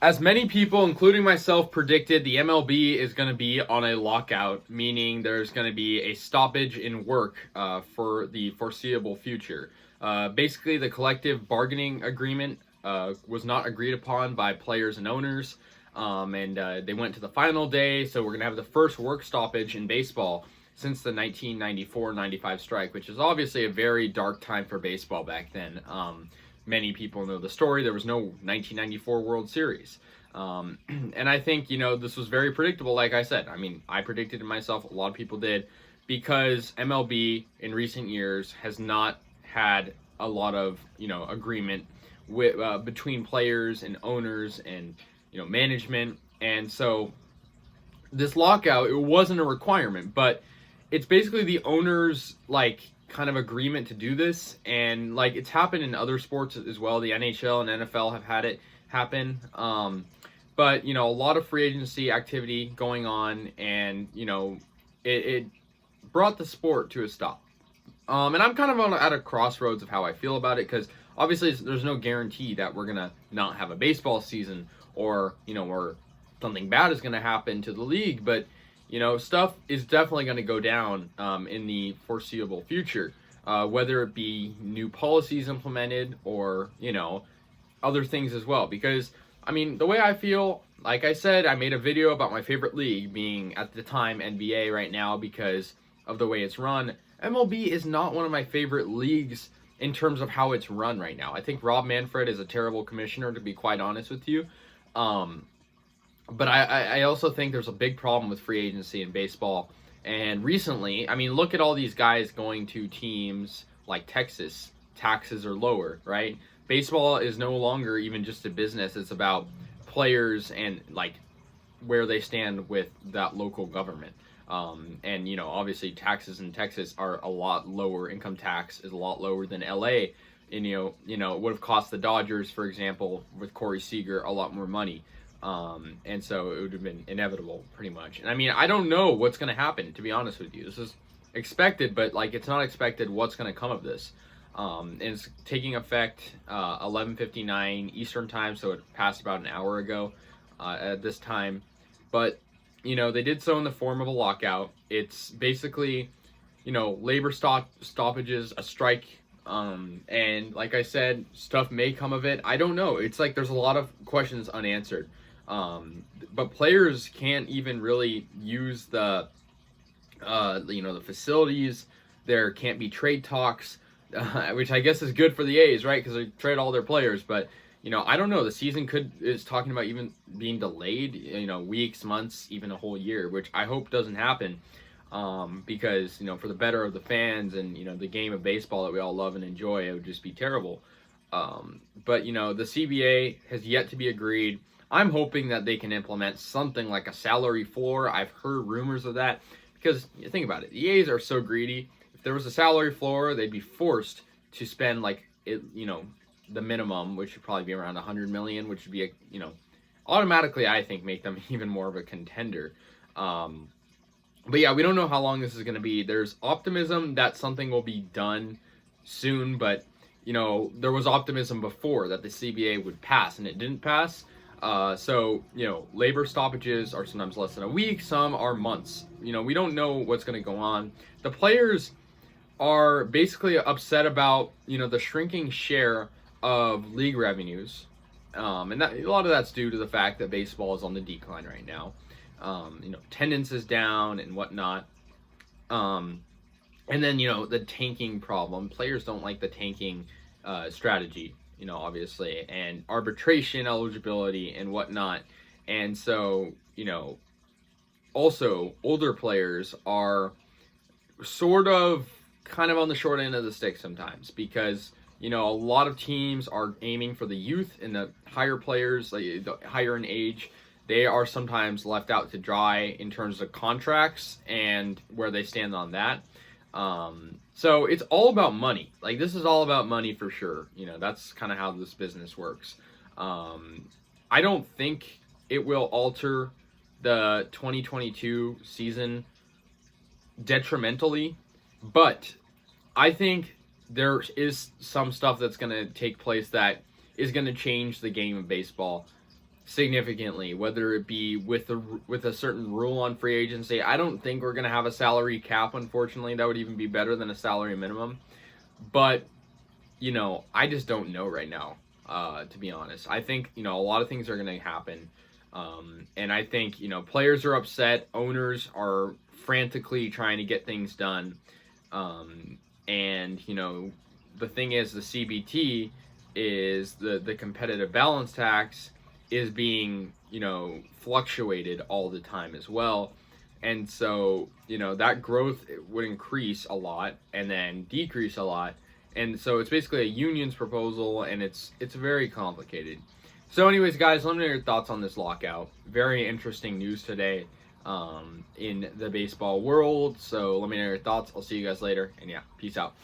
As many people, including myself, predicted, the MLB is going to be on a lockout, meaning there's going to be a stoppage in work for the foreseeable future. Basically, the collective bargaining agreement was not agreed upon by players and owners, and they went to the final day, so we're going to have the first work stoppage in baseball since the 1994-95 strike, which is obviously a very dark time for baseball back then. Many people know the story. There was no 1994 World Series. And I think, this was very predictable, like I said. I mean, I predicted it myself. A lot of people did, because MLB in recent years has not had a lot of, agreement with between players and owners and, management. And so this lockout, it wasn't a requirement, but it's basically the owners, kind of agreement to do this, and it's happened in other sports as well. The NHL and NFL have had it happen, but a lot of free agency activity going on, and it brought the sport to a stop. And I'm kind of at a crossroads of how I feel about it, because obviously there's no guarantee that we're gonna not have a baseball season, or or something bad is gonna happen to the league, but stuff is definitely going to go down in the foreseeable future, whether it be new policies implemented or, other things as well. Because, the way I feel, like I said, I made a video about my favorite league being, at the time, NBA right now because of the way it's run. MLB is not one of my favorite leagues in terms of how it's run right now. I think Rob Manfred is a terrible commissioner, to be quite honest with you. But I also think there's a big problem with free agency in baseball. And recently, look at all these guys going to teams like Texas. Taxes are lower, right? Baseball is no longer even just a business. It's about players and where they stand with that local government. And obviously taxes in Texas are a lot lower. Income tax is a lot lower than LA. And it would have cost the Dodgers, for example, with Corey Seager, a lot more money. And so it would have been inevitable, pretty much. And I don't know what's going to happen, to be honest with you. This is expected, but it's not expected what's going to come of this. And it's taking effect 11:59 Eastern time, so it passed about an hour ago at this time. But they did so in the form of a lockout. It's basically labor stoppages, a strike. And like I said, stuff may come of it. I don't know. It's there's a lot of questions unanswered. But players can't even really use the facilities. There can't be trade talks, which I guess is good for the A's, right? Because they trade all their players. But I don't know. The season is talking about even being delayed. Weeks, months, even a whole year, which I hope doesn't happen. Because for the better of the fans and the game of baseball that we all love and enjoy, it would just be terrible. But the CBA has yet to be agreed. I'm hoping that they can implement something like a salary floor. I've heard rumors of that, because think about it, the A's are so greedy. If there was a salary floor, they'd be forced to spend the minimum, which would probably be around $100 million, which would be automatically, I think, make them even more of a contender. But yeah, we don't know how long this is going to be. There's optimism that something will be done soon, but there was optimism before that the CBA would pass, and it didn't pass. So labor stoppages are sometimes less than a week, some are months. We don't know what's going to go on. The players are basically upset about the shrinking share of league revenues, and that, a lot of that's due to the fact that baseball is on the decline right now. Attendance is down and whatnot. And then, the tanking problem. Players don't like the tanking strategy, obviously, and arbitration eligibility and whatnot. And so, also older players are sort of kind of on the short end of the stick sometimes, because, a lot of teams are aiming for the youth and the higher players, the higher in age. They are sometimes left out to dry in terms of contracts and where they stand on that. So it's all about money. This is all about money for sure. That's kind of how this business works. I don't think it will alter the 2022 season detrimentally, but I think there is some stuff that's going to take place that is going to change the game of baseball significantly, whether it be with a certain rule on free agency. I don't think we're going to have a salary cap, unfortunately. That would even be better than a salary minimum. But, I just don't know right now, to be honest. I think, a lot of things are going to happen. And I think, players are upset. Owners are frantically trying to get things done. And, the thing is, the CBT is the competitive balance tax is being, fluctuated all the time as well. And so, that growth would increase a lot and then decrease a lot. And so it's basically a union's proposal, and it's very complicated. So anyways, guys, let me know your thoughts on this lockout. Very interesting news today in the baseball world. So let me know your thoughts. I'll see you guys later. And yeah, peace out.